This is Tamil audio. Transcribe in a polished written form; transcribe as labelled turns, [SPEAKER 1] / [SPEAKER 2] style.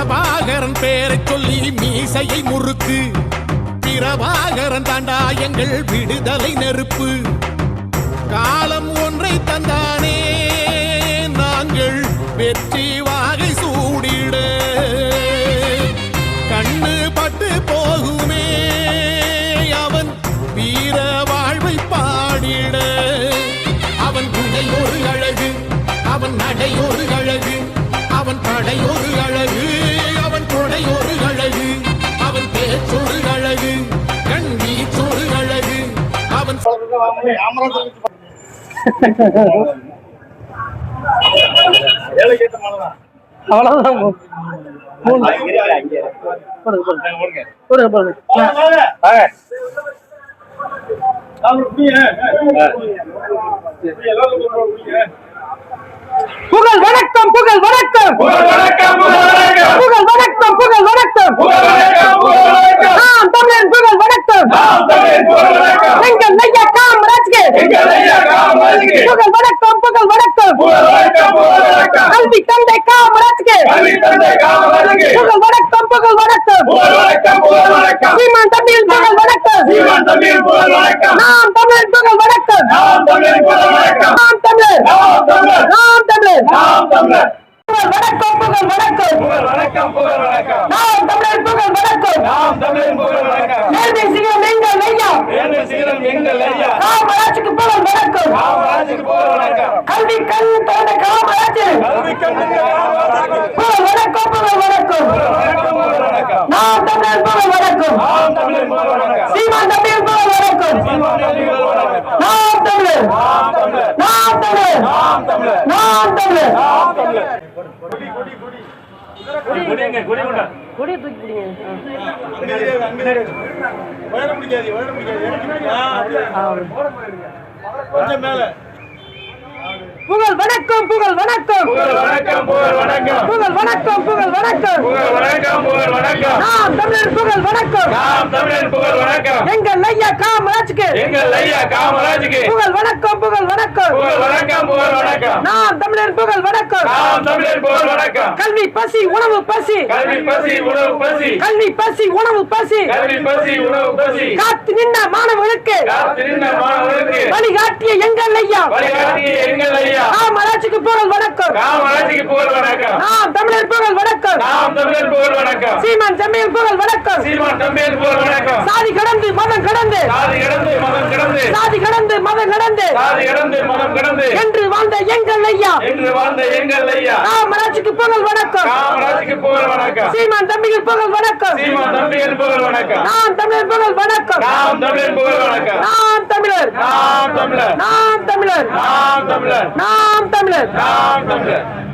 [SPEAKER 1] பிரபாகரன் பேரை சொல்லி மீசையை முறுக்கு. பிரபாகரன் தாண்டா எங்கள் விடுதலை நெருப்பு. காலம் ஒன்றை தந்தானே நாங்கள் வெற்றி வாகை சூடிட. கண்ணு பட்டு போகுமே அவன் வீர வாழ்வை பாடிட. அவன் குடை ஒரு அழகு, அவன் நடை ஒரு அழகு, அவன் படை ஒரு அழகு, அவன் கொடை ஒரு அழகு, அவன் பேச்சொரு அழகு, கண் வீச்சொரு அழகு. அவன்
[SPEAKER 2] அவ்வளவுதான். புகழ் வணக்கம், புகழ் வணக்கம், புகழ் வணக்கம், புகழ் வணக்கம், புகழ் வணக்கம், நாம் தமிழன் புகழ் வணக்கம், எங்கள் ஐயா காமராஜ்க்கு புகழ் வணக்கம், புகழ் வணக்கம், கல்வி தந்தை காமராஜ்க்கு புகழ் வணக்கம், புகழ் வணக்கம், சீமான் தமிழ் புகழ் வணக்கம், நாம் தமிழன் புகழ் வணக்கம், நாம் தமிழர், நாம் தமிழர், நாம் தமிழர், புகழ் வணக்கம், புகழ் வணக்கம், புகழ் வணக்கம், புகழ் வணக்கம், நாம் தமிழர் புகழ் வணக்கம், நாம் தமிழர் புகழ் வணக்கம், நேர்மை சிகரம் எங்கள் ஐயா, நேர்மை சிகரம் எங்கள் ஐயா, காமராஜுக்கு புகழ் வணக்கம், காமராஜுக்கு புகழ் வணக்கம், கல்வி கண் தந்தை காமராஜ், கல்வி கண் காமராஜ், புகழ் வணக்கம், புகழ் வணக்கம், புகழ் வணக்கம், புகழ் வணக்கம், நாம் தமிழர் புகழ் வணக்கம், நாம் தமிழர் புகழ் வணக்கம், சீமான் தமிழ் புகழ் வணக்கம், சீமான் தமிழ் புகழ் வணக்கம், நாம் தமிழர், நாம் தமிழர், நாம் தமிழர், நாம் தமிழர், நாம் தமிழர், நாம் தமிழர். கொடி கொடி கொடி கொடிங்க, கொடி கொண்டா, கொடி தூக்கி பிடிங்க. வயர பிடிக்காதீங்க, வயர பிடிக்காதீங்க, கொஞ்சம் மேல. புகழ் வணக்கம், புகழ் வணக்கம், புகழ் வணக்கம், புகழ் வணக்கம், புகழ் வணக்கம், புகழ் வணக்கம், புகழ் வணக்கம், புகழ் வணக்கம், நாம் தமிழர் புகழ் வணக்கம், நாம் தமிழர் புகழ் வணக்கம், எங்கள் ஐயா காமராஜ்க்கு, எங்கள் ஐயா காமராஜ்க்கு புகழ் வணக்கம், புகழ் வணக்கம், புகழ் வணக்கம், புகழ் வணக்கம், நாம் தமிழர் புகழ் வணக்கம், நாம் தமிழர் புகழ் வணக்கம், கல்வி பசி உணவு பசி, கல்வி பசி உணவு பசி, கல்வி பசி உணவு பசி, கல்வி பசி உணவு பசி, காத்து நின்ற மாணவர்களுக்கு, காத்து நின்ற மாணவர்களுக்கு வழிகாட்டிய எங்கள் ஐயா, வழிகாட்டிய எங்கள் ஐயா காமராஜுக்கு புகழ் வணக்கம், காமராஜுக்கு புகழ் வணக்கம், நாம் தமிழர் புகழ் வணக்கம், நாம் தமிழர் புகழ் வணக்கம், சீமான் தமிழ் புகழ் வணக்கம், சீமான் தமிழ் புகழ் வணக்கம், சாதி கடந்து மதம் கடந்து, சாதி கடந்து மதம் கடந்து, சாதி கடந்து மதம் கடந்து, சாதி கடந்து மதம் கடந்து என்று வாழ்ந்த எங்கள் ஐயா, என்று வாழ்ந்த எங்கள் ஐயா காமராஜுக்கு புகழ் வணக்கம், காமராஜுக்கு புகழ் வணக்கம், சீமான் தமிழ் புகழ் வணக்கம், சீமான் தமிழ் புகழ் வணக்கம், நாம் தமிழர் புகழ் வணக்கம், நாம் தமிழர் புகழ் வணக்கம், நாம் தமிழர், நாம் தமிழர், நாம் தமிழர், நாம் தமிழர், நாம் தமிழர், நாம் தமிழர்.